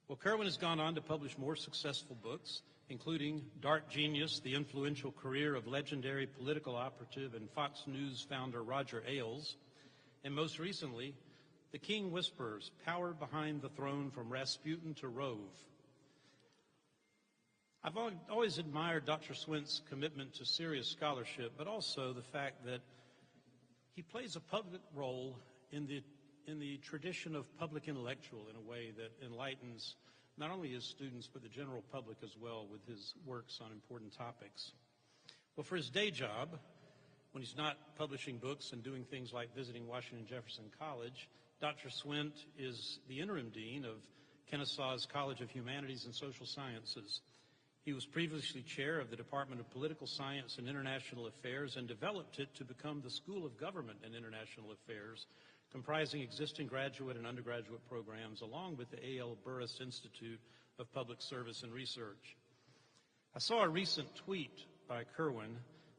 Well, Kerwin has gone on to publish more successful books, including Dark Genius, the influential career of legendary political operative and Fox News founder Roger Ailes, and most recently, The King Whispers, Power Behind the Throne from Rasputin to Rove. I've always admired Dr. Swint's commitment to serious scholarship, but also the fact that he plays a public role in the tradition of public intellectual in a way that enlightens not only his students, but the general public as well with his works on important topics. Well, for his day job, when he's not publishing books and doing things like visiting Washington Jefferson College, Dr. Swint is the interim dean of Kennesaw's College of Humanities and Social Sciences. He was previously chair of the Department of Political Science and International Affairs and developed it to become the School of Government and International Affairs, comprising existing graduate and undergraduate programs, along with the A.L. Burris Institute of Public Service and Research. I saw a recent tweet by Kerwin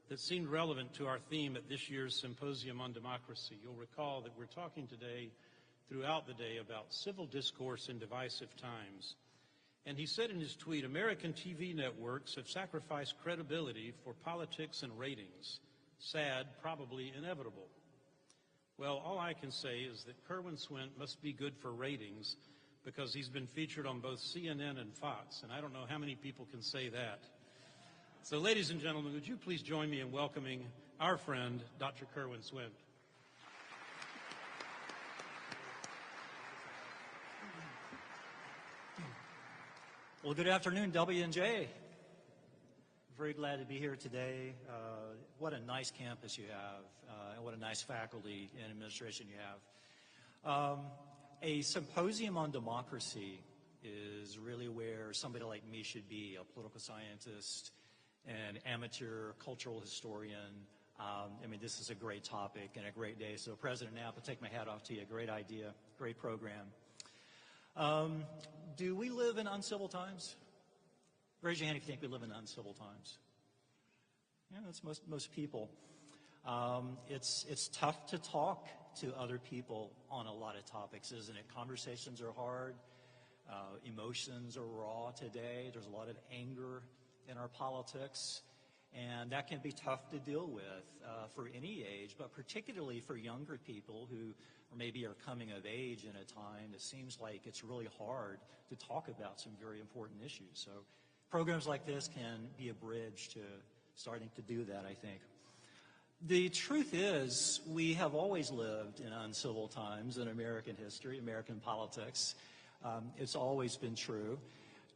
that seemed relevant to our theme at this year's Symposium on Democracy. You'll recall that we're talking today, throughout the day, about civil discourse in divisive times. And he said in his tweet, American TV networks have sacrificed credibility for politics and ratings. Sad, probably inevitable. Well, all I can say is that Kerwin Swint must be good for ratings because he's been featured on both CNN and Fox, and I don't know how many people can say that. So, ladies and gentlemen, would you please join me in welcoming our friend, Dr. Kerwin Swint. Well, good afternoon, W&J. Very glad to be here today. What a nice campus you have, and what a nice faculty and administration you have. A symposium on democracy is really where somebody like me should be, a political scientist, an amateur cultural historian. I mean, this is a great topic and a great day. So, President Knapp, I take my hat off to you. Great idea, great program. Do we live in uncivil times? Raise your hand if you think we live in uncivil times. Yeah, that's most people. It's tough to talk to other people on a lot of topics, isn't it? Conversations are hard. Emotions are raw today. There's a lot of anger in our politics, and that can be tough to deal with for any age, but particularly for younger people who maybe are coming of age in a time that seems like it's really hard to talk about some very important issues. So programs like this can be a bridge to starting to do that, I think. The truth is, we have always lived in uncivil times in American history, American politics. It's always been true,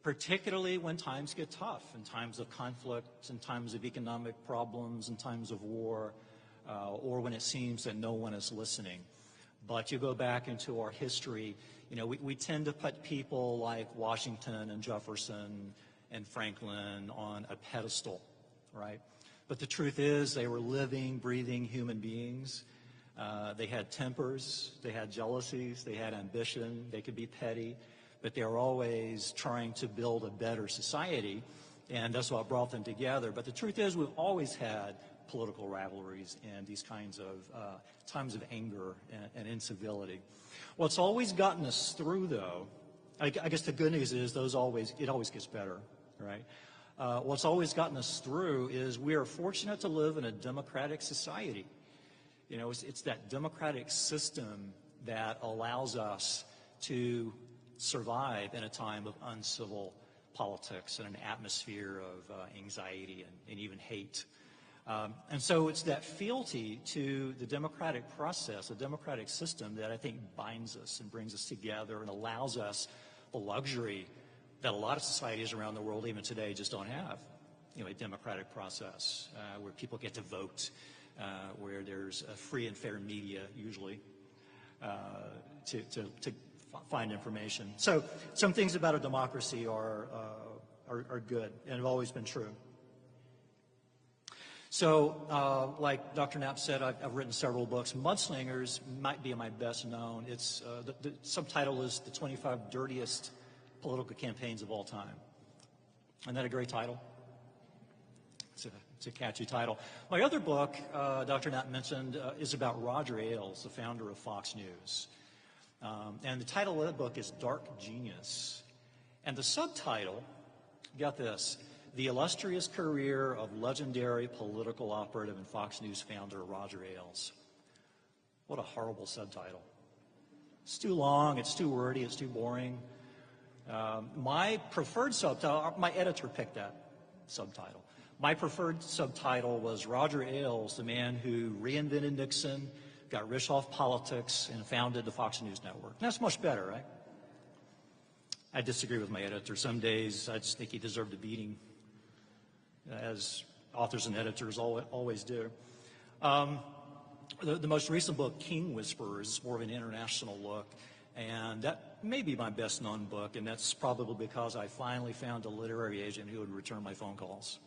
particularly when times get tough, in times of conflict, in times of economic problems, in times of war, or when it seems that no one is listening. But you go back into our history, you know, we tend to put people like Washington and Jefferson and Franklin on a pedestal, right? But the truth is they were living, breathing human beings. They had tempers, they had jealousies, they had ambition, they could be petty, but they were always trying to build a better society, and that's what brought them together. But the truth is we've always had political rivalries and these kinds of times of anger and incivility. What's always gotten us through, though, I guess the good news is it always gets better, right? What's always gotten us through is we are fortunate to live in a democratic society. You know, it's that democratic system that allows us to survive in a time of uncivil politics and an atmosphere of anxiety and even hate. And so it's that fealty to the democratic process, the democratic system, that I think binds us and brings us together and allows us the luxury that a lot of societies around the world, even today, just don't have. You know, a democratic process where people get to vote, where there's a free and fair media, usually, to find information. So some things about a democracy are good and have always been true. So, like Dr. Knapp said, I've written several books. Mudslingers might be my best known. It's the subtitle is The 25 Dirtiest Political Campaigns of All Time. Isn't that a great title? It's a catchy title. My other book, Dr. Knapp mentioned, is about Roger Ailes, the founder of Fox News. And the title of that book is Dark Genius. And the subtitle, got this, The Illustrious Career of Legendary Political Operative and Fox News Founder Roger Ailes. What a horrible subtitle. It's too long, it's too wordy, it's too boring. My preferred subtitle, my editor picked that subtitle. My preferred subtitle was Roger Ailes, the man who reinvented Nixon, got rich off politics, and founded the Fox News Network. And that's much better, right? I disagree with my editor. Some days I just think he deserved a beating, as authors and editors always do. The most recent book, King Whisperers, is more of an international look, and that may be my best known book, and that's probably because I finally found a literary agent who would return my phone calls.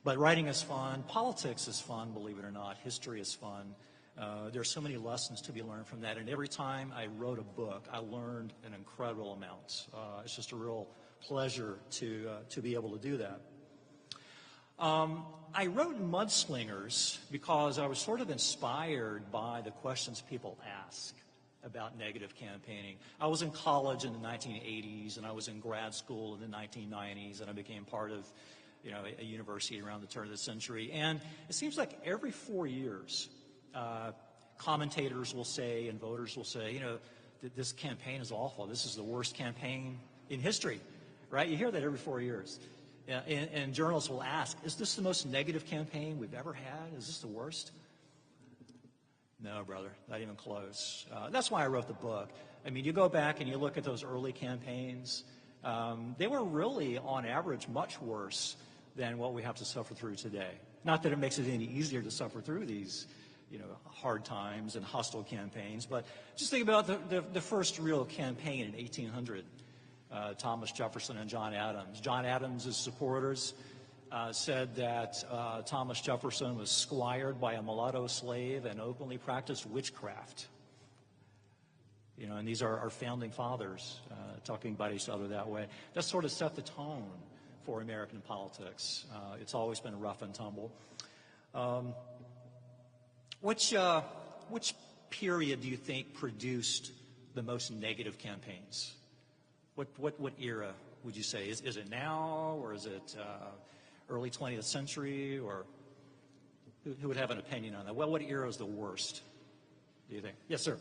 But writing is fun. Politics is fun, believe it or not. History is fun. There are so many lessons to be learned from that, and every time I wrote a book, I learned an incredible amount. It's just a real pleasure to be able to do that. I wrote Mudslingers because I was sort of inspired by the questions people ask about negative campaigning. I was in college in the 1980s, and I was in grad school in the 1990s, and I became part of a university around the turn of the century. And it seems like every 4 years, commentators will say and voters will say, that this campaign is awful. This is the worst campaign in history, right? You hear that every 4 years. And journalists will ask, is this the most negative campaign we've ever had? Is this the worst? No, brother, not even close. That's why I wrote the book. I mean, you go back and you look at those early campaigns, they were really, on average, much worse than what we have to suffer through today. Not that it makes it any easier to suffer through these, hard times and hostile campaigns, but just think about the first real campaign in 1800. Thomas Jefferson and John Adams. John Adams' supporters said that Thomas Jefferson was squired by a mulatto slave and openly practiced witchcraft. And these are our founding fathers talking about each other that way. That sort of set the tone for American politics. It's always been rough and tumble. Which period do you think produced the most negative campaigns? What era would you say? Is it now, or is it early 20th century, or who would have an opinion on that? Well, what era is the worst, do you think? Yes, sir.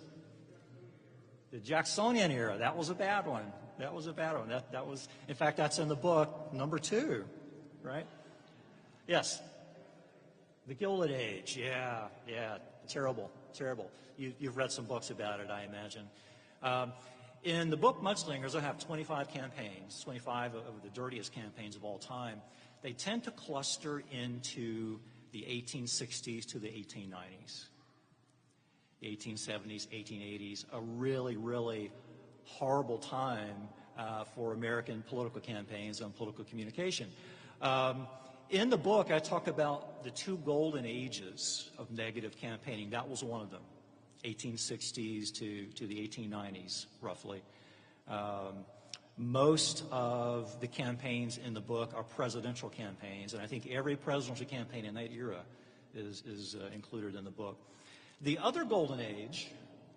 The Jacksonian era. That was a bad one. That was, in fact, that's in the book, number 2, right? Yes. The Gilded Age. Yeah. Terrible. You've read some books about it, I imagine. In the book Mudslingers, I have 25 campaigns, 25 of the dirtiest campaigns of all time. They tend to cluster into the 1860s to the 1890s, the 1870s, 1880s, a really, really horrible time for American political campaigns and political communication. In the book, I talk about the 2 golden ages of negative campaigning. That was one of them. 1860s to the 1890s, roughly. Most of the campaigns in the book are presidential campaigns, and I think every presidential campaign in that era is included in the book. The other golden age,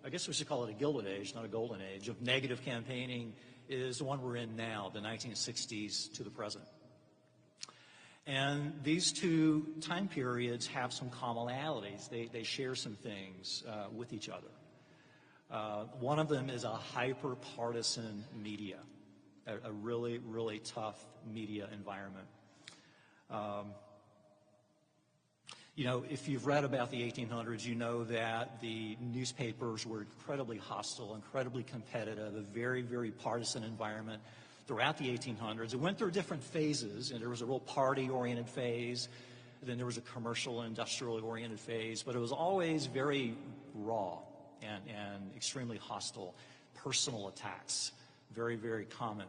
I guess we should call it a Gilded Age, not a golden age, of negative campaigning is the one we're in now, the 1960s to the present. And these 2 time periods have some commonalities. They share some things with each other. One of them is a hyper-partisan media, a really, really tough media environment. If you've read about the 1800s, you know that the newspapers were incredibly hostile, incredibly competitive, a very, very partisan environment. Throughout the 1800s, it went through different phases, and there was a real party-oriented phase, then there was a commercial and industrial-oriented phase, but it was always very raw and extremely hostile. Personal attacks, very, very common.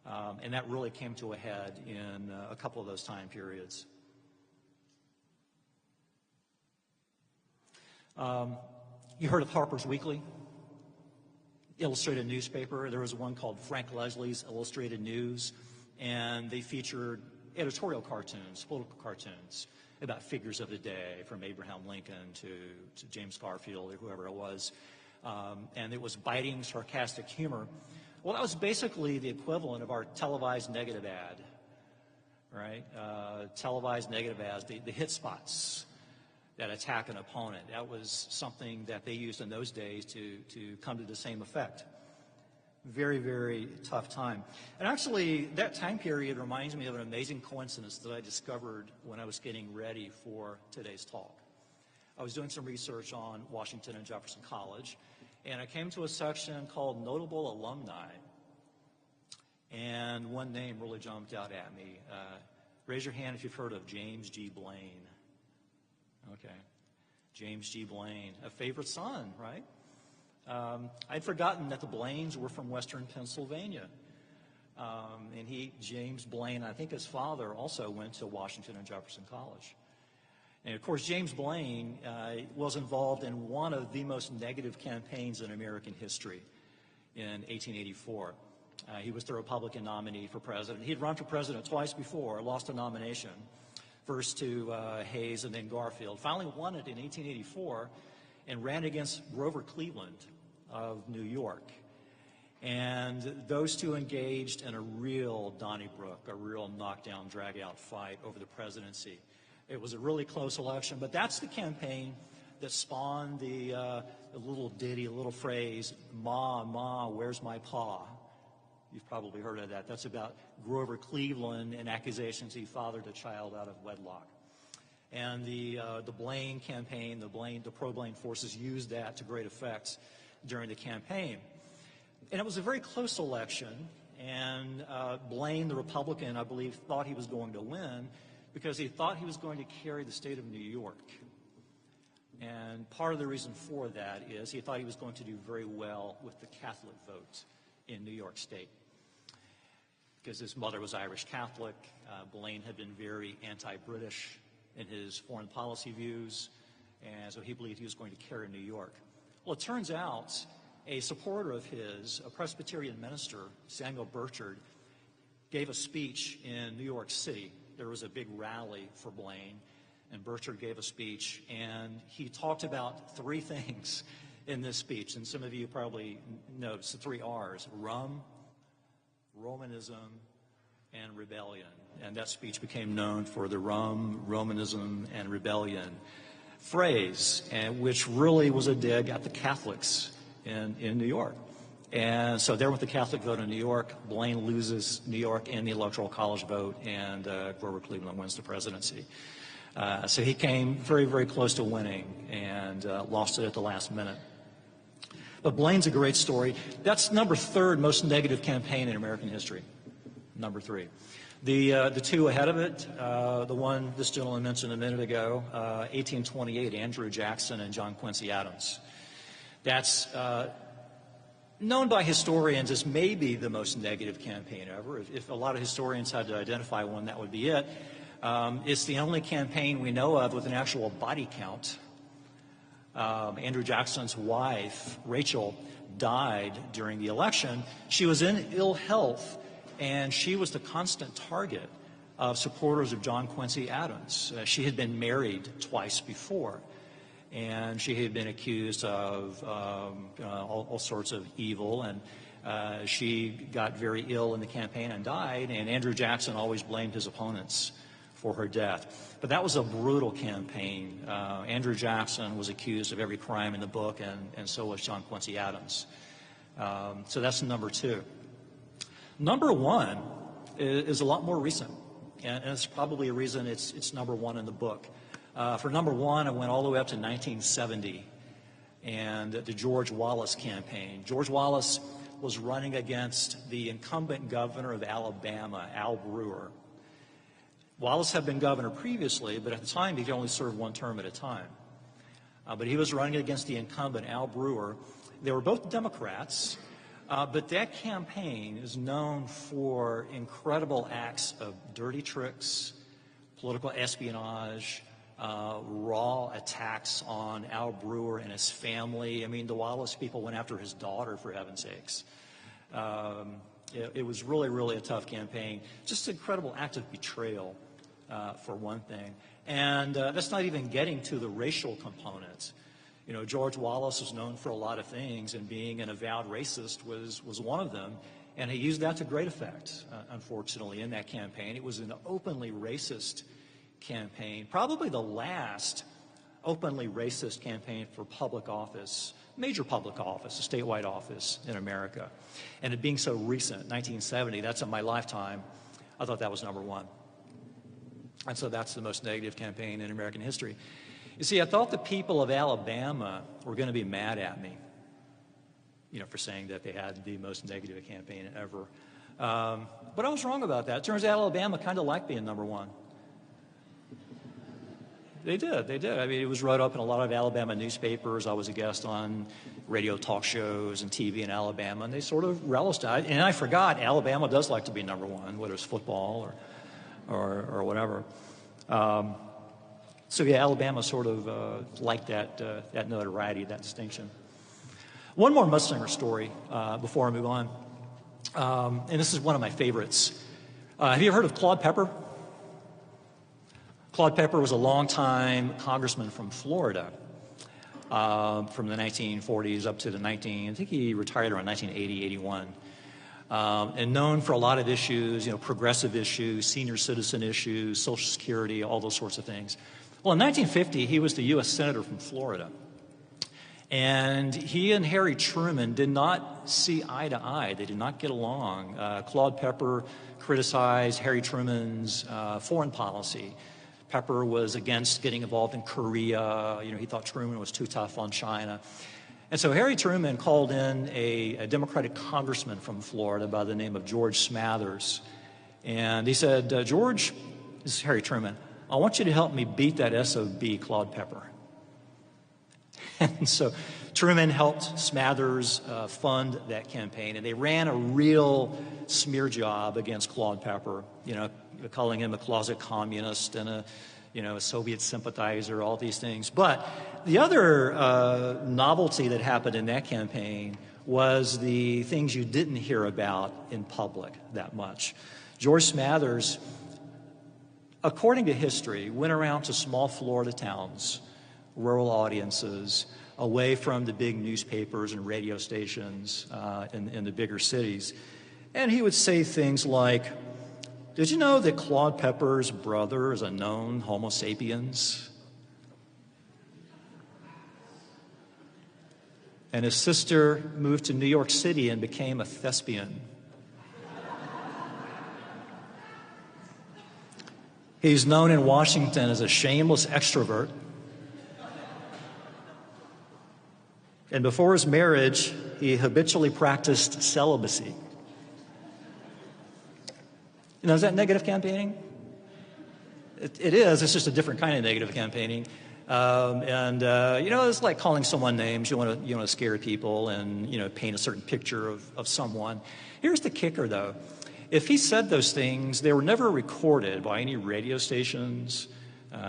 And that really came to a head in a couple of those time periods. You heard of Harper's Weekly? Illustrated newspaper. There was one called Frank Leslie's Illustrated News, and they featured editorial cartoons, political cartoons, about figures of the day, from Abraham Lincoln to James Garfield or whoever it was. and it was biting, sarcastic humor. Well, that was basically the equivalent of our televised negative ad, right? Televised negative ads, the hit spots that attack an opponent. That was something that they used in those days to come to the same effect. Very, very tough time. And actually, that time period reminds me of an amazing coincidence that I discovered when I was getting ready for today's talk. I was doing some research on Washington and Jefferson College, and I came to a section called Notable Alumni. And one name really jumped out at me. Raise your hand if you've heard of James G. Blaine. Okay. James G. Blaine, a favorite son, right? I'd forgotten that the Blaines were from western Pennsylvania. And James Blaine, I think his father also went to Washington and Jefferson College. And of course, James Blaine was involved in one of the most negative campaigns in American history in 1884. He was the Republican nominee for president. He'd run for president twice before, lost a nomination, first to Hayes and then Garfield. Finally won it in 1884 and ran against Grover Cleveland of New York. And those two engaged in a real Donnybrook, a real knockdown, drag-out fight over the presidency. It was a really close election, but that's the campaign that spawned the little ditty, a little phrase, "Ma, Ma, where's my pa?" You've probably heard of that. That's about Grover Cleveland and accusations he fathered a child out of wedlock. And the Blaine campaign, the pro-Blaine forces used that to great effect during the campaign. And it was a very close election, and Blaine, the Republican, I believe, thought he was going to win because he thought he was going to carry the state of New York. And part of the reason for that is he thought he was going to do very well with the Catholic vote in New York State. Because his mother was Irish Catholic, Blaine had been very anti-British in his foreign policy views, and so he believed he was going to carry New York. Well, it turns out a supporter of his, a Presbyterian minister, Samuel Burchard, gave a speech in New York City. There was a big rally for Blaine, and Burchard gave a speech, and he talked about three things in this speech, and some of you probably noticed the three R's: rum, Romanism, and rebellion. And that speech became known for the rum, Romanism, and rebellion phrase, and which really was a dig at the Catholics in New York. And so there with the Catholic vote in New York, Blaine loses New York in the Electoral College vote, and Grover Cleveland wins the presidency. So he came very, very close to winning and lost it at the last minute. But Blaine's a great story. That's number third most negative campaign in American history. Number three. The two ahead of it, the one this gentleman mentioned a minute ago, 1828, Andrew Jackson and John Quincy Adams. That's known by historians as maybe the most negative campaign ever. If a lot of historians had to identify one, that would be it. It's the only campaign we know of with an actual body count. Andrew Jackson's wife, Rachel, died during the election. She was in ill health, and she was the constant target of supporters of John Quincy Adams. She had been married twice before, and she had been accused of all sorts of evil, and she got very ill in the campaign and died, and Andrew Jackson always blamed his opponents for her death. But that was a brutal campaign. Andrew Jackson was accused of every crime in the book, and so was John Quincy Adams. So that's number two. Number one is a lot more recent, and it's probably a reason it's number one in the book. For number one, I went all the way up to 1970, and the George Wallace campaign. George Wallace was running against the incumbent governor of Alabama, Al Brewer. Wallace had been governor previously, but at the time he could only serve one term at a time. But he was running against the incumbent, Al Brewer. They were both Democrats, but that campaign is known for incredible acts of dirty tricks, political espionage, raw attacks on Al Brewer and his family. I mean, the Wallace people went after his daughter, for heaven's sakes. It was really, really a tough campaign. Just an incredible act of betrayal, for one thing. And that's not even getting to the racial component. You know, George Wallace was known for a lot of things, and being an avowed racist was one of them. And he used that to great effect, unfortunately, in that campaign. It was an openly racist campaign, probably the last openly racist campaign for public office, major public office, a statewide office in America. And it being so recent, 1970, that's in my lifetime, I thought that was number one. And so that's the most negative campaign in American history. You see, I thought the people of Alabama were going to be mad at me, you know, for saying that they had the most negative campaign ever. But I was wrong about that. It turns out Alabama kind of liked being number one. They did. I mean, it was wrote up in a lot of Alabama newspapers. I was a guest on radio talk shows and TV in Alabama, and they sort of relished it. And I forgot, Alabama does like to be number one, whether it's football or whatever. So yeah, Alabama sort of liked that notoriety, that distinction. One more Mudslingers story before I move on, and this is one of my favorites. Have you ever heard of Claude Pepper? Claude Pepper was a longtime congressman from Florida from the 1940s up to I think he retired around 1980, 81. And known for a lot of issues, you know, progressive issues, senior citizen issues, Social Security, all those sorts of things. Well, in 1950, he was the U.S. Senator from Florida. And he and Harry Truman did not see eye to eye. They did not get along. Claude Pepper criticized Harry Truman's foreign policy. Pepper was against getting involved in Korea. You know, he thought Truman was too tough on China. And so Harry Truman called in a Democratic congressman from Florida by the name of George Smathers. And he said, George, this is Harry Truman, I want you to help me beat that SOB, Claude Pepper. And so Truman helped Smathers fund that campaign, and they ran a real smear job against Claude Pepper, you know, calling him a closet communist and a Soviet sympathizer, all these things. But the other novelty that happened in that campaign was the things you didn't hear about in public that much. George Smathers, according to history, went around to small Florida towns, rural audiences, away from the big newspapers and radio stations in the bigger cities. And he would say things like, did you know that Claude Pepper's brother is a known Homo sapiens? And his sister moved to New York City and became a thespian. He's known in Washington as a shameless extrovert. And before his marriage, he habitually practiced celibacy. You know, is that negative campaigning? It is. It's just a different kind of negative campaigning. You know, it's like calling someone names. You want to scare people and, you know, paint a certain picture of someone. Here's the kicker, though. If he said those things, they were never recorded by any radio stations.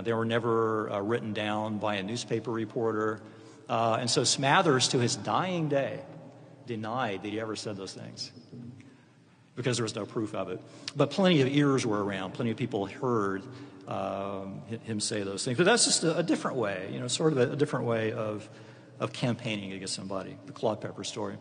They were never written down by a newspaper reporter. And so Smathers, to his dying day, denied that he ever said those things because there was no proof of it. But plenty of ears were around. Plenty of people heard him say those things. But that's just a different way, you know, sort of a different way of campaigning against somebody, the Claude Pepper story.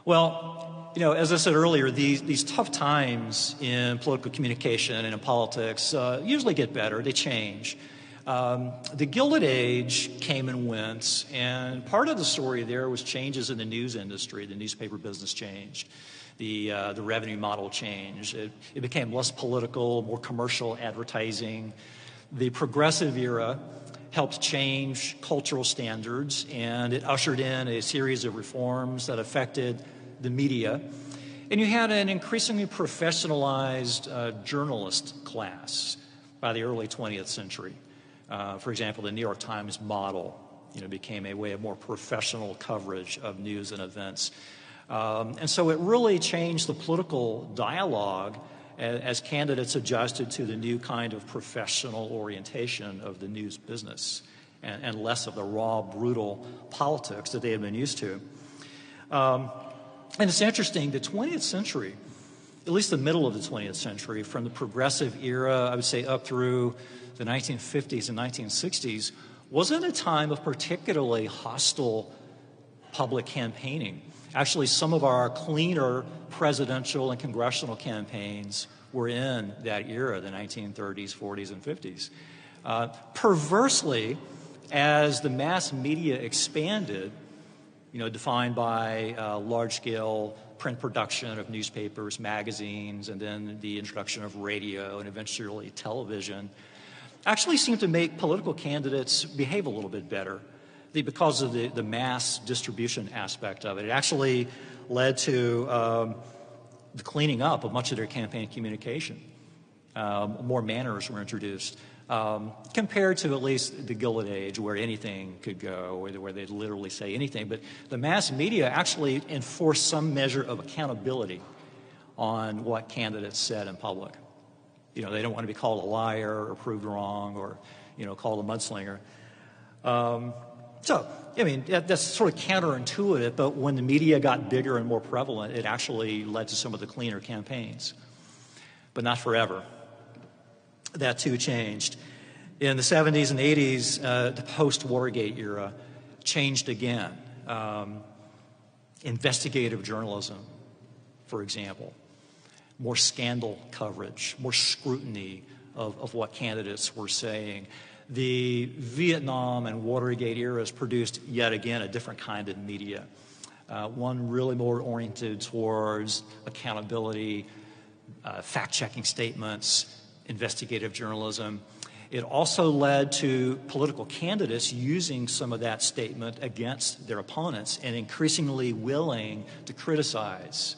Well, you know, as I said earlier, these tough times in political communication and in politics usually get better. They change. The Gilded Age came and went, and part of the story there was changes in the news industry. The newspaper business changed. The revenue model changed. It became less political, more commercial advertising. The progressive era helped change cultural standards, and it ushered in a series of reforms that affected the media. And you had an increasingly professionalized journalist class by the early 20th century. For example, the New York Times model, you know, became a way of more professional coverage of news and events. And so it really changed the political dialogue as candidates adjusted to the new kind of professional orientation of the news business and less of the raw, brutal politics that they had been used to. And it's interesting, the 20th century, at least the middle of the 20th century, from the progressive era, I would say up through the 1950s and 1960s, was in a time of particularly hostile public campaigning. Actually, some of our cleaner presidential and congressional campaigns were in that era, the 1930s, 40s, and 50s. Perversely, as the mass media expanded, defined by large-scale print production of newspapers, magazines, and then the introduction of radio and eventually television, actually seemed to make political candidates behave a little bit better because of the mass distribution aspect of it. It actually led to the cleaning up of much of their campaign communication. More manners were introduced, compared to at least the Gilded Age, where anything could go, where they'd literally say anything. But the mass media actually enforced some measure of accountability on what candidates said in public. They don't want to be called a liar or proved wrong or, called a mudslinger. That's sort of counterintuitive, but when the media got bigger and more prevalent, it actually led to some of the cleaner campaigns. But not forever. That too changed. In the 70s and 80s, the post-Watergate era changed again. Investigative journalism, for example. More scandal coverage, more scrutiny of what candidates were saying. The Vietnam and Watergate eras produced, yet again, a different kind of media. One really more oriented towards accountability, fact-checking statements, investigative journalism. It also led to political candidates using some of that statement against their opponents and increasingly willing to criticize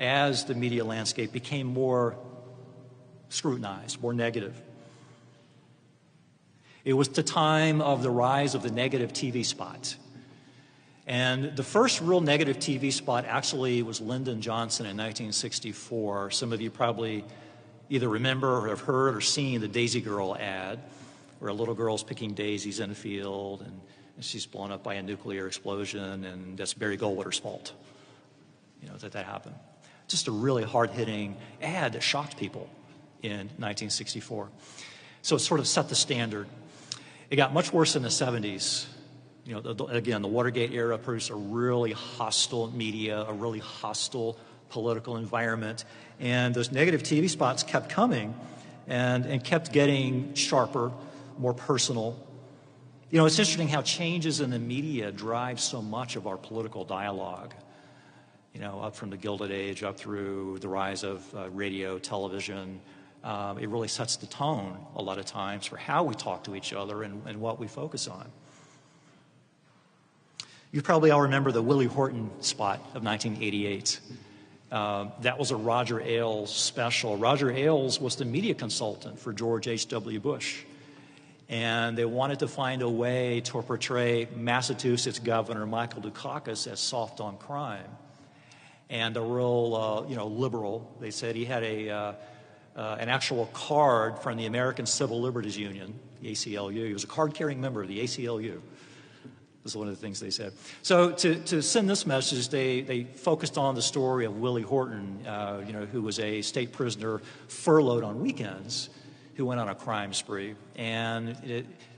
as the media landscape became more scrutinized, more negative. It was the time of the rise of the negative TV spot. And the first real negative TV spot actually was Lyndon Johnson in 1964. Some of you probably either remember or have heard or seen the Daisy Girl ad, where a little girl's picking daisies in a field and she's blown up by a nuclear explosion, and that's Barry Goldwater's fault, that happened. Just a really hard-hitting ad that shocked people in 1964. So it sort of set the standard. It got much worse in the 70s. Again, the Watergate era produced a really hostile media, a really hostile political environment. And those negative TV spots kept coming and kept getting sharper, more personal. It's interesting how changes in the media drive so much of our political dialogue. Up from the Gilded Age, up through the rise of radio, television. It really sets the tone a lot of times for how we talk to each other and what we focus on. You probably all remember the Willie Horton spot of 1988. That was a Roger Ailes special. Roger Ailes was the media consultant for George H.W. Bush. And they wanted to find a way to portray Massachusetts Governor Michael Dukakis as soft on crime. And a real, liberal. They said he had an actual card from the American Civil Liberties Union, the ACLU. He was a card-carrying member of the ACLU. Was one of the things they said. So to send this message, they focused on the story of Willie Horton, who was a state prisoner furloughed on weekends, who went on a crime spree. And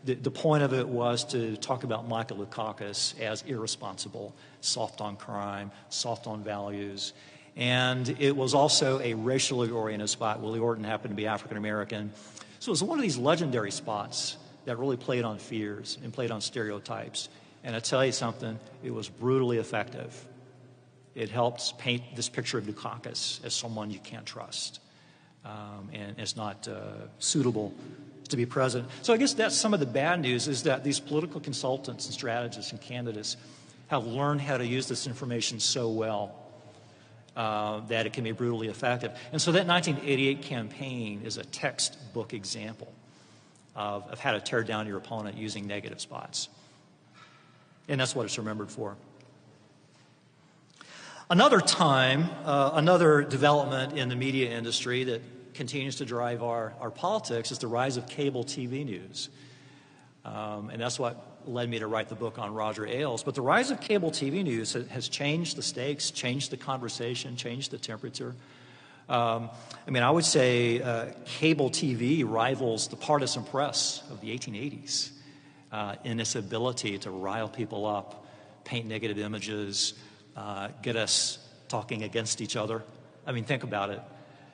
the point of it was to talk about Michael Dukakis as irresponsible, soft on crime, soft on values. And it was also a racially oriented spot. Willie Horton happened to be African American. So it was one of these legendary spots that really played on fears and played on stereotypes. And I tell you something, it was brutally effective. It helped paint this picture of Dukakis as someone you can't trust and is not suitable to be president. So I guess that's some of the bad news, is that these political consultants and strategists and candidates have learned how to use this information so well that it can be brutally effective. And so that 1988 campaign is a textbook example of how to tear down your opponent using negative spots. And that's what it's remembered for. Another time, another development in the media industry that continues to drive our politics is the rise of cable TV news. And that's what led me to write the book on Roger Ailes. But the rise of cable TV news has changed the stakes, changed the conversation, changed the temperature. I would say cable TV rivals the partisan press of the 1880s. in its ability to rile people up, paint negative images, get us talking against each other. I mean, think about it.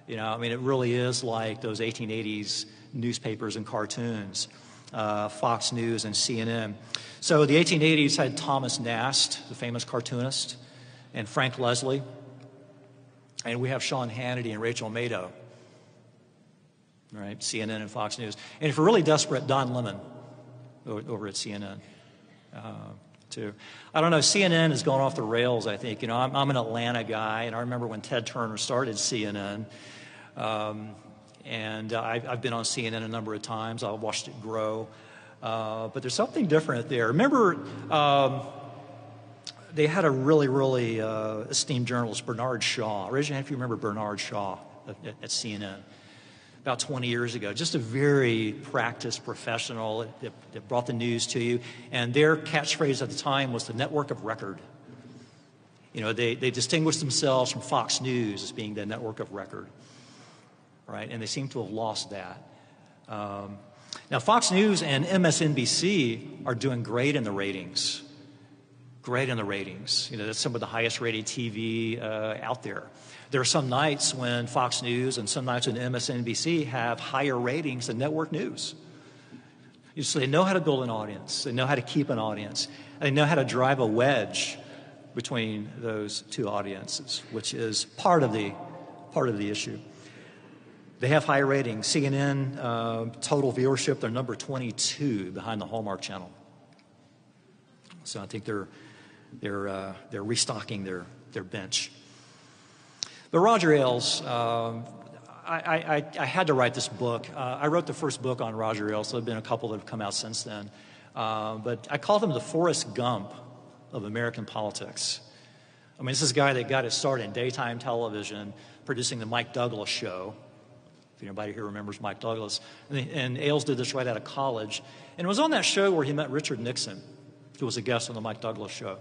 It really is like those 1880s newspapers and cartoons, Fox News and CNN. So the 1880s had Thomas Nast, the famous cartoonist, and Frank Leslie. And we have Sean Hannity and Rachel Maddow, right? CNN and Fox News. And if you're really desperate, Don Lemon over at CNN, too. I don't know, CNN has gone off the rails, I think. I'm an Atlanta guy, and I remember when Ted Turner started CNN. And I've been on CNN a number of times. I've watched it grow. But there's something different there. Remember, they had a really, really esteemed journalist, Bernard Shaw. Raise your hand if you remember Bernard Shaw at CNN. About 20 years ago. Just a very practiced professional that brought the news to you. And their catchphrase at the time was the network of record. They distinguished themselves from Fox News as being the network of record. Right? And they seem to have lost that. Now, Fox News and MSNBC are doing great in the ratings. Great in the ratings. That's some of the highest rated TV out there. There are some nights when Fox News and some nights when MSNBC have higher ratings than network news. So they know how to build an audience. They know how to keep an audience. They know how to drive a wedge between those two audiences, which is part of the issue. They have high ratings. CNN, total viewership, they're number 22 behind the Hallmark Channel. So I think they're restocking their bench. But Roger Ailes, I had to write this book. I wrote the first book on Roger Ailes, so there have been a couple that have come out since then. But I call him the Forrest Gump of American politics. This is a guy that got his start in daytime television, producing the Mike Douglas show. If anybody here remembers Mike Douglas. And Ailes did this right out of college. And it was on that show where he met Richard Nixon, who was a guest on the Mike Douglas show.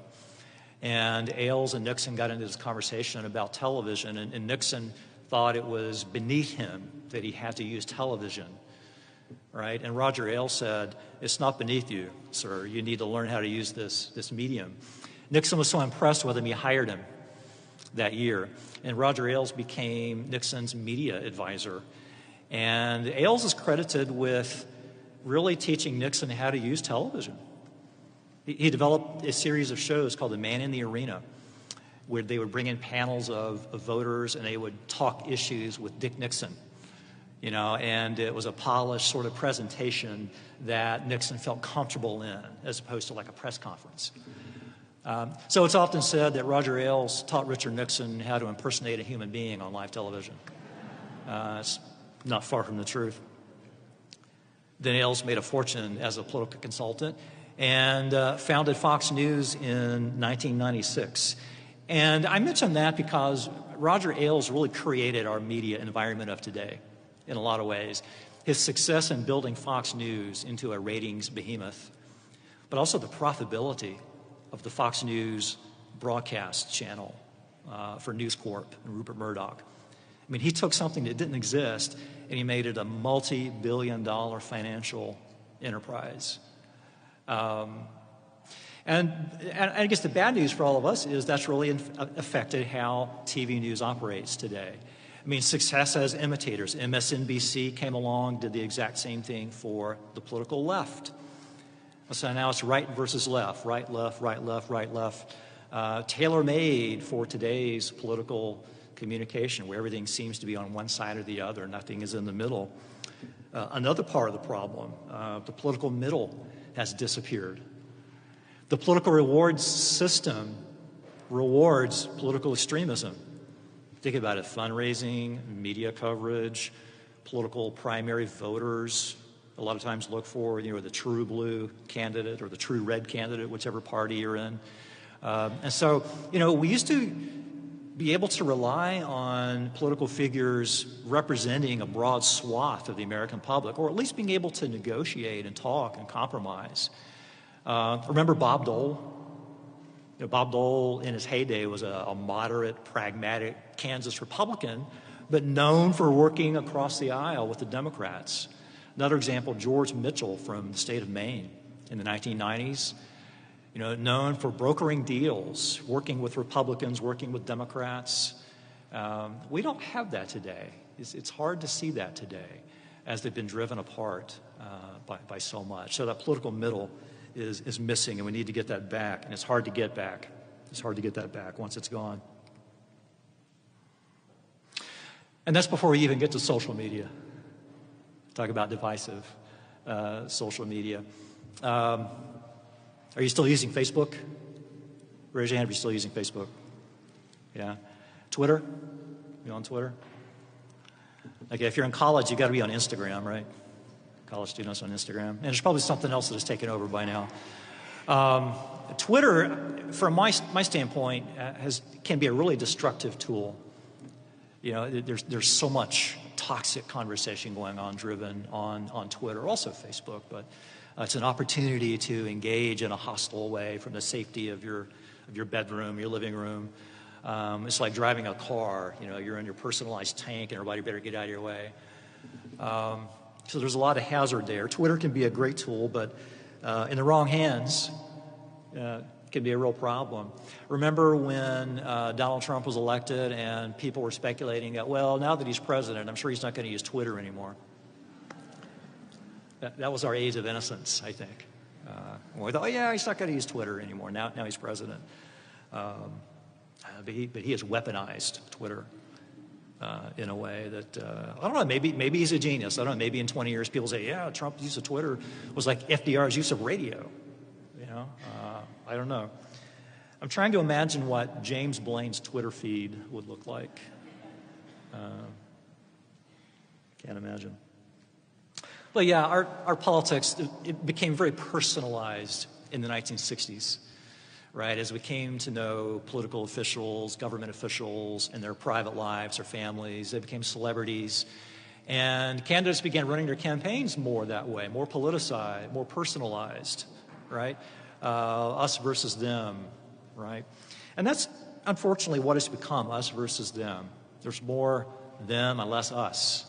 And Ailes and Nixon got into this conversation about television, and Nixon thought it was beneath him that he had to use television, right? And Roger Ailes said, "It's not beneath you, sir. You need to learn how to use this medium." Nixon was so impressed with him, he hired him that year. And Roger Ailes became Nixon's media advisor. And Ailes is credited with really teaching Nixon how to use television. He developed a series of shows called The Man in the Arena, where they would bring in panels of voters and they would talk issues with Dick Nixon, and it was a polished sort of presentation that Nixon felt comfortable in, as opposed to like a press conference. So it's often said that Roger Ailes taught Richard Nixon how to impersonate a human being on live television. It's not far from the truth. Then Ailes made a fortune as a political consultant and founded Fox News in 1996. And I mention that because Roger Ailes really created our media environment of today in a lot of ways. His success in building Fox News into a ratings behemoth, but also the profitability of the Fox News broadcast channel for News Corp and Rupert Murdoch. He took something that didn't exist and he made it a multi-billion-dollar financial enterprise. And I guess the bad news for all of us is that's really affected how TV news operates today. Success has imitators. MSNBC came along, did the exact same thing for the political left. So now it's right versus left, right, left, right, left, right, left. Tailor-made for today's political communication, where everything seems to be on one side or the other, nothing is in the middle. Another part of the problem, the political middle has disappeared. The political rewards system rewards political extremism. Think about it, fundraising, media coverage, political primary voters a lot of times look for, the true blue candidate or the true red candidate, whichever party you're in. And so, we used to be able to rely on political figures representing a broad swath of the American public, or at least being able to negotiate and talk and compromise. Remember Bob Dole? Bob Dole, in his heyday, was a moderate, pragmatic Kansas Republican, but known for working across the aisle with the Democrats. Another example, George Mitchell from the state of Maine, in the 1990s, known for brokering deals, working with Republicans, working with Democrats. We don't have that today. It's hard to see that today as they've been driven apart by so much. So that political middle is missing, and we need to get that back, and it's hard to get back. It's hard to get that back once it's gone. And that's before we even get to social media. Talk about divisive social media. Are you still using Facebook? Raise your hand if you're still using Facebook. Yeah. Twitter? You on Twitter? Okay, if you're in college, you've got to be on Instagram, right? College students on Instagram. And there's probably something else that has taken over by now. Twitter, from my standpoint, can be a really destructive tool. There's so much toxic conversation going on, driven on Twitter, also Facebook, but it's an opportunity to engage in a hostile way from the safety of your bedroom, your living room. It's like driving a car. You're in your personalized tank, and everybody better get out of your way. So there's a lot of hazard there. Twitter can be a great tool, but in the wrong hands, can be a real problem. Remember when Donald Trump was elected and people were speculating that, well, now that he's president, I'm sure he's not going to use Twitter anymore. That was our age of innocence, I think. We thought, oh, yeah, he's not going to use Twitter anymore. Now he's president. But he has weaponized Twitter in a way that, I don't know, maybe he's a genius. I don't know, maybe in 20 years people say, yeah, Trump's use of Twitter was like FDR's use of radio. I don't know. I'm trying to imagine what James Blaine's Twitter feed would look like. Can't imagine. But yeah, our politics, it became very personalized in the 1960s, right? As we came to know political officials, government officials, and their private lives, their families, they became celebrities. And candidates began running their campaigns more that way, more politicized, more personalized, right? Us versus them, right? And that's unfortunately what it's become, us versus them. There's more them and less us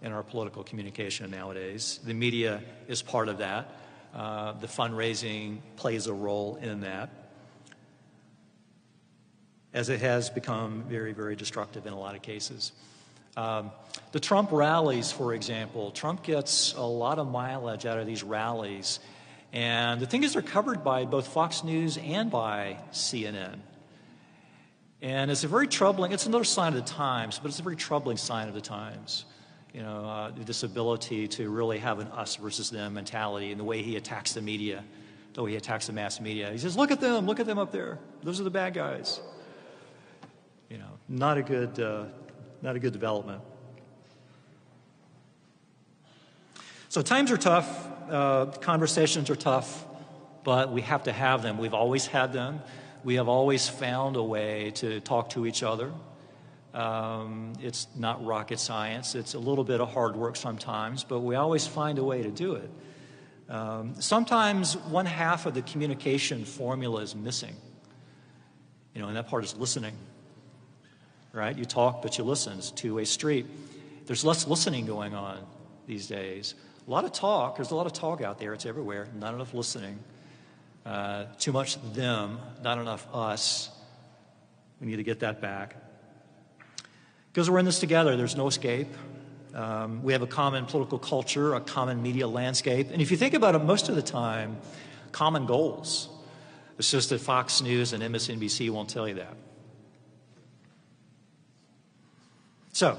in our political communication nowadays. The media is part of that. The fundraising plays a role in that, as it has become very, very destructive in a lot of cases. The Trump rallies, for example, Trump gets a lot of mileage out of these rallies. And the thing is, they're covered by both Fox News and by CNN. And it's a very troubling, it's another sign of the times, but it's a very troubling sign of the times. This ability to really have an us versus them mentality, and the way he attacks the media, the way he attacks the mass media. He says, look at them up there. Those are the bad guys. Not a good development. So times are tough. Conversations are tough, but we have to have them. We've always had them. We have always found a way to talk to each other. It's not rocket science. It's a little bit of hard work sometimes, but we always find a way to do it. Sometimes one half of the communication formula is missing, and that part is listening, right? You talk, but you listen. It's a two-way street. There's less listening going on these days. A lot of talk. There's a lot of talk out there. It's everywhere. Not enough listening. Too much them, not enough us. We need to get that back. Because we're in this together. There's no escape. We have a common political culture, a common media landscape. And if you think about it, most of the time, common goals. It's just that Fox News and MSNBC won't tell you that. So,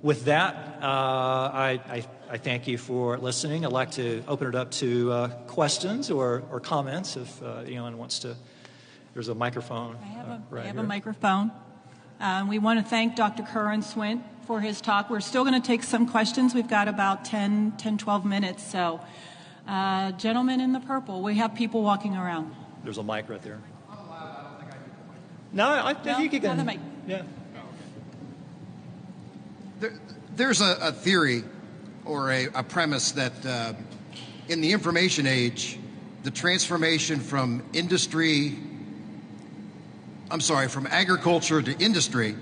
with that, I thank you for listening. I'd like to open it up to questions or comments if anyone wants to. There's a microphone. I have a microphone. We want to thank Dr. Kerwin Swint for his talk. We're still going to take some questions. We've got about 12 minutes. So, gentlemen in the purple, we have people walking around. There's a mic right there. No, I think you can. Not the mic. Yeah. There's a theory or a premise that in the information age, the transformation from agriculture to industry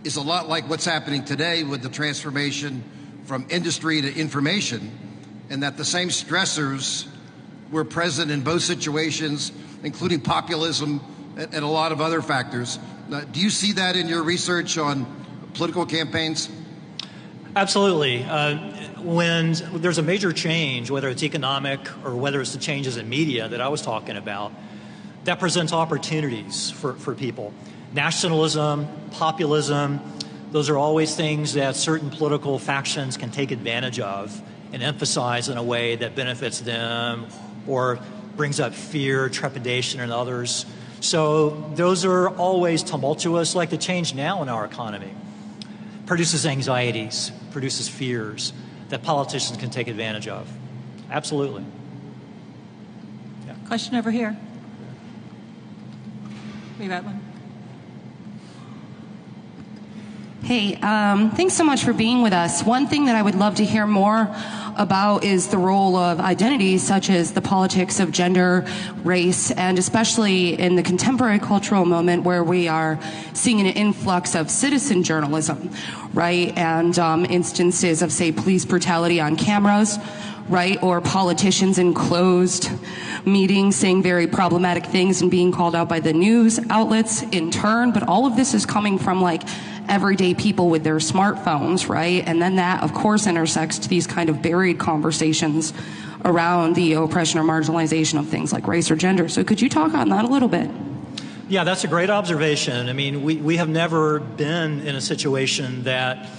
is a lot like what's happening today with the transformation from industry to information, and that the same stressors were present in both situations, including populism and a lot of other factors. Do you see that in your research on political campaigns? Absolutely. When there's a major change, whether it's economic or whether it's the changes in media that I was talking about, that presents opportunities for people. Nationalism, populism, those are always things that certain political factions can take advantage of and emphasize in a way that benefits them or brings up fear, trepidation in others. So those are always tumultuous, like the change now in our economy. Produces anxieties, produces fears that politicians can take advantage of. Absolutely. Yeah. Question over here. We got one. Hey, thanks so much for being with us. One thing that I would love to hear more about is the role of identities such as the politics of gender, race, and especially in the contemporary cultural moment where we are seeing an influx of citizen journalism, right? And instances of, say, police brutality on cameras, right? Or politicians in closed meetings saying very problematic things and being called out by the news outlets in turn. But all of this is coming from like everyday people with their smartphones, right? And then that, of course, intersects to these kind of buried conversations around the oppression or marginalization of things like race or gender. So could you talk on that a little bit? Yeah, that's a great observation. I mean, we have never been in a situation that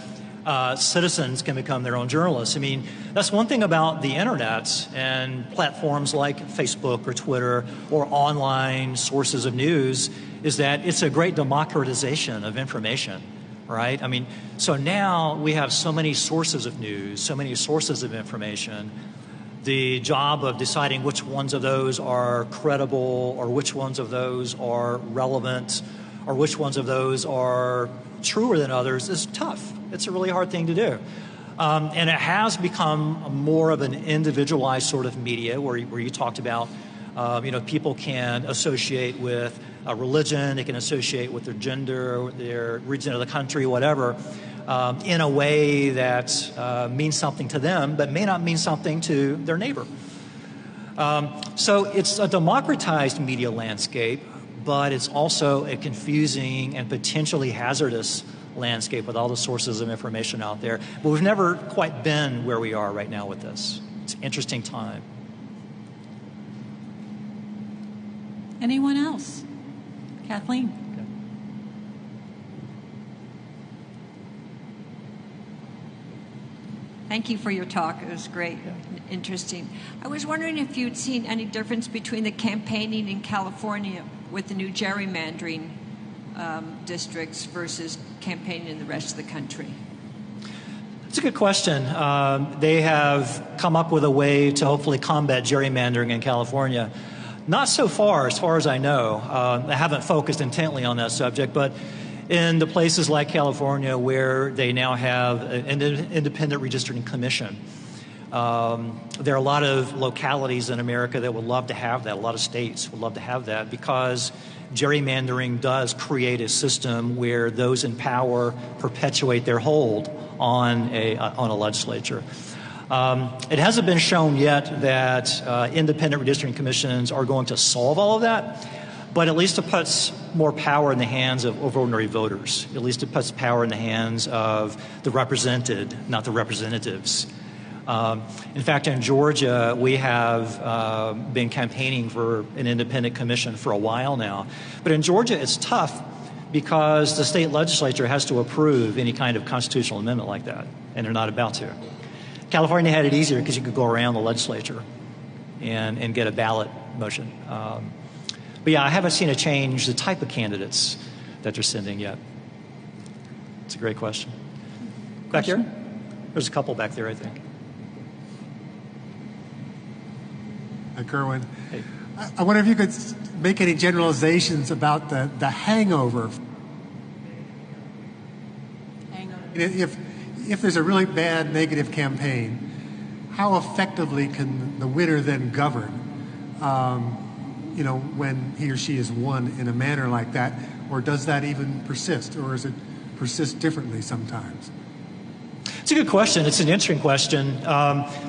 citizens can become their own journalists. I mean, that's one thing about the internet and platforms like Facebook or Twitter or online sources of news is that it's a great democratization of information, right? I mean, so now we have so many sources of news, so many sources of information. The job of deciding which ones of those are credible or which ones of those are relevant or which ones of those are truer than others is tough. It's a really hard thing to do. And it has become more of an individualized sort of media where you talked about, people can associate with a religion, they can associate with their gender, their region of the country, whatever, in a way that means something to them, but may not mean something to their neighbor. So it's a democratized media landscape, but it's also a confusing and potentially hazardous landscape with all the sources of information out there. But we've never quite been where we are right now with this. It's an interesting time. Anyone else? Kathleen. Thank you for your talk. It was great, interesting. I was wondering if you'd seen any difference between the campaigning in California with the new gerrymandering districts versus campaigning in the rest of the country. It's a good question. They have come up with a way to hopefully combat gerrymandering in California. Not so far as I know. I haven't focused intently on that subject, but in the places like California where they now have an independent redistricting commission, there are a lot of localities in America that would love to have that. A lot of states would love to have that because gerrymandering does create a system where those in power perpetuate their hold on a legislature. It hasn't been shown yet that independent redistricting commissions are going to solve all of that, but at least it puts more power in the hands of ordinary voters. At least it puts power in the hands of the represented, not the representatives. In fact, in Georgia, we have been campaigning for an independent commission for a while now. But in Georgia, it's tough because the state legislature has to approve any kind of constitutional amendment like that, and they're not about to. California had it easier because you could go around the legislature and get a ballot motion. But yeah, I haven't seen a change the type of candidates that they're sending yet. It's a great question. Back here? There's a couple back there, I think. Hi, Kerwin. Hey. I wonder if you could make any generalizations about the hangover. If there's a really bad negative campaign, how effectively can the winner then govern? When he or she is won in a manner like that, or does that even persist, or does it persist differently sometimes? It's a good question. It's an interesting question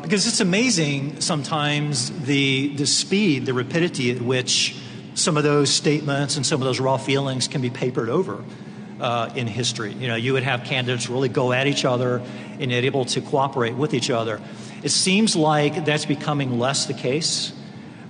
because it's amazing sometimes the speed, the rapidity at which some of those statements and some of those raw feelings can be papered over in history. You know, you would have candidates really go at each other and yet able to cooperate with each other. It seems like that's becoming less the case.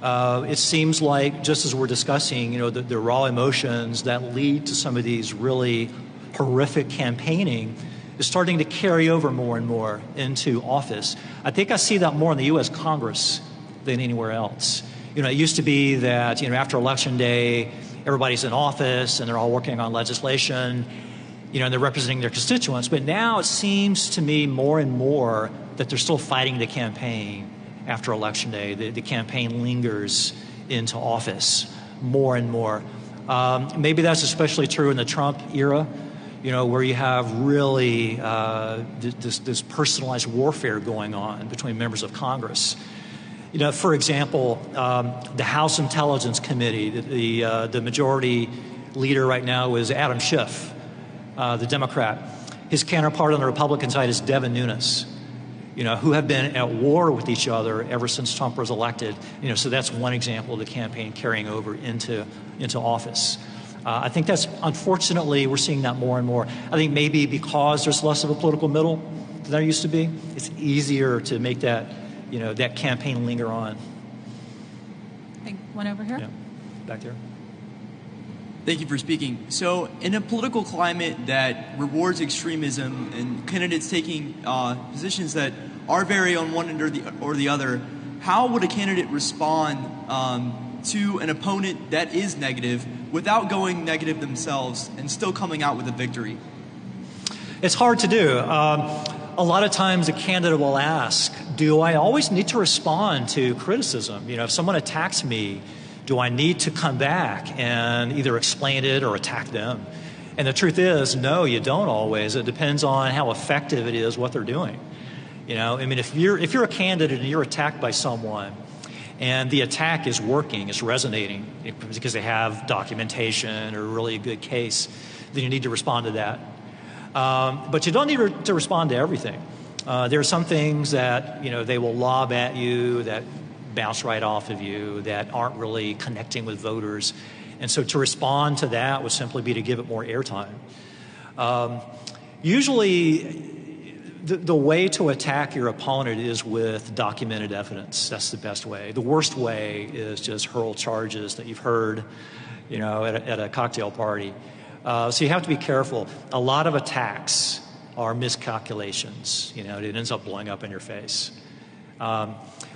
It seems like, just as we're discussing, you know, the raw emotions that lead to some of these really horrific campaigning is starting to carry over more and more into office. I think I see that more in the U.S. Congress than anywhere else. You know, it used to be that, you know, after Election Day, everybody's in office and they're all working on legislation, you know, and they're representing their constituents. But now it seems to me more and more that they're still fighting the campaign after Election Day. The campaign lingers into office more and more. Maybe that's especially true in the Trump era, you know, where you have really this personalized warfare going on between members of Congress. You know, for example, the House Intelligence Committee, the majority leader right now is Adam Schiff, the Democrat. His counterpart on the Republican side is Devin Nunes, you know, who have been at war with each other ever since Trump was elected. You know, so that's one example of the campaign carrying over into office. I think that's, unfortunately, we're seeing that more and more. I think maybe because there's less of a political middle than there used to be, it's easier to make that, you know, that campaign linger on. One over here. Yeah, back there. Thank you for speaking. So, in a political climate that rewards extremism and candidates taking positions that are very on one end or the other, how would a candidate respond to an opponent that is negative without going negative themselves and still coming out with a victory? It's hard to do. A lot of times a candidate will ask, do I always need to respond to criticism? You know, if someone attacks me, do I need to come back and either explain it or attack them? And the truth is, no, you don't always. It depends on how effective it is, what they're doing. You know, I mean, if you're a candidate and you're attacked by someone and the attack is working, it's resonating because they have documentation or really a good case, then you need to respond to that. But you don't need to respond to everything. There are some things that, you know, they will lob at you that bounce right off of you, that aren't really connecting with voters. And so to respond to that would simply be to give it more airtime. Usually, the way to attack your opponent is with documented evidence. That's the best way. The worst way is just hurl charges that you've heard, you know, at a cocktail party. So you have to be careful. A lot of attacks are miscalculations. You know, it ends up blowing up in your face.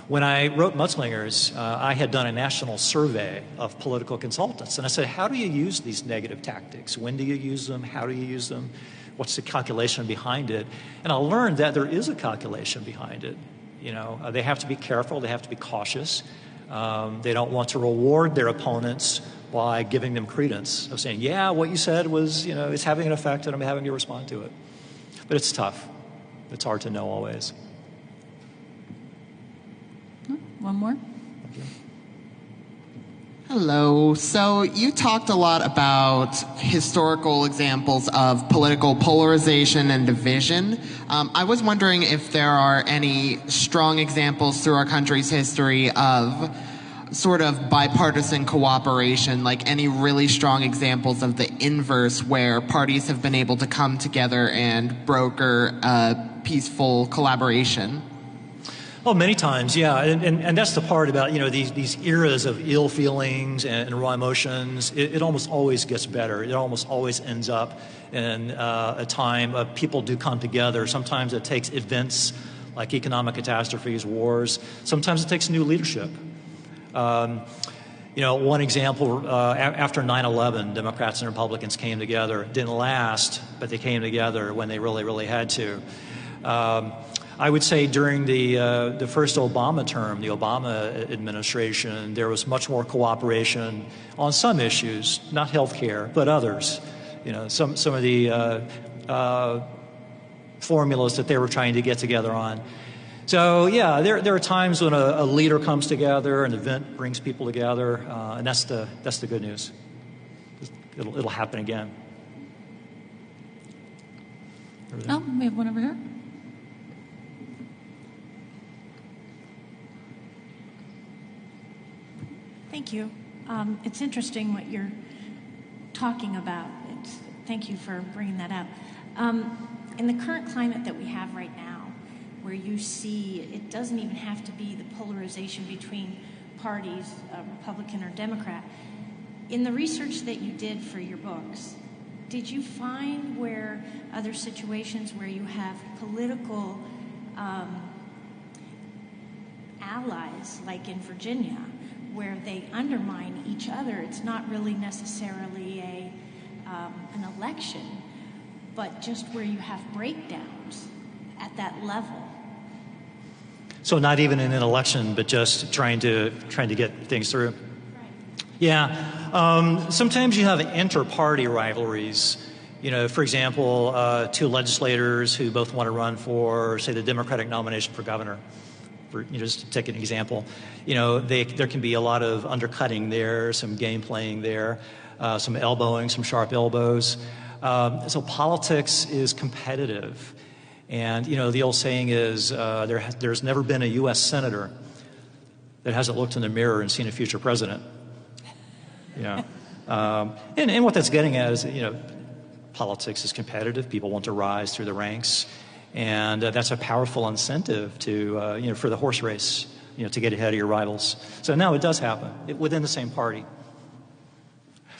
When I wrote Mudslingers, I had done a national survey of political consultants. And I said, how do you use these negative tactics? When do you use them? How do you use them? What's the calculation behind it? And I learned that there is a calculation behind it. You know, they have to be careful. They have to be cautious. They don't want to reward their opponents by giving them credence of saying, yeah, what you said was, you know, it's having an effect and I'm having to respond to it. But it's tough. It's hard to know always. One more. Hello. So you talked a lot about historical examples of political polarization and division. I was wondering if there are any strong examples through our country's history of sort of bipartisan cooperation, like any really strong examples of the inverse where parties have been able to come together and broker peaceful collaboration. Oh, many times, yeah, and that's the part about, you know, these eras of ill feelings and raw emotions. It almost always gets better. It almost always ends up in a time of people do come together. Sometimes it takes events like economic catastrophes, wars. Sometimes it takes new leadership. You know, one example, after 9/11, Democrats and Republicans came together. It didn't last, but they came together when they really, really had to. I would say during the first Obama term, the Obama administration, there was much more cooperation on some issues, not health care, but others. You know, some of the formulas that they were trying to get together on. So yeah, there are times when a leader comes together, an event brings people together, and that's the good news. It'll happen again. Oh, we have one over here. Thank you. It's interesting what you're talking about. Thank you for bringing that up. In the current climate that we have right now, where you see it doesn't even have to be the polarization between parties, Republican or Democrat, in the research that you did for your books, did you find where other situations where you have political allies, like in Virginia, where they undermine each other? It's not really necessarily an election, but just where you have breakdowns at that level. So not even in an election, but just trying to get things through. Right. Yeah. Sometimes you have inter-party rivalries. You know, for example, two legislators who both want to run for, say, the Democratic nomination for governor. Just to take an example, there can be a lot of undercutting there, some game playing there, some elbowing, some sharp elbows. So politics is competitive. And, the old saying is there's never been a U.S. senator that hasn't looked in the mirror and seen a future president. And what that's getting at is, politics is competitive. People want to rise through the ranks. And that's a powerful incentive to, for the horse race, to get ahead of your rivals. So now it does happen within the same party.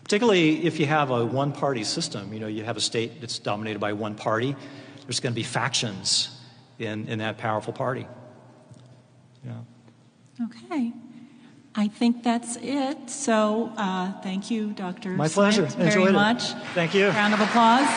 Particularly if you have a one-party system, you have a state that's dominated by one party, there's going to be factions in that powerful party. Yeah. Okay. I think that's it. So thank you, Dr. My pleasure. Swint, very much. Thank you. Round of applause.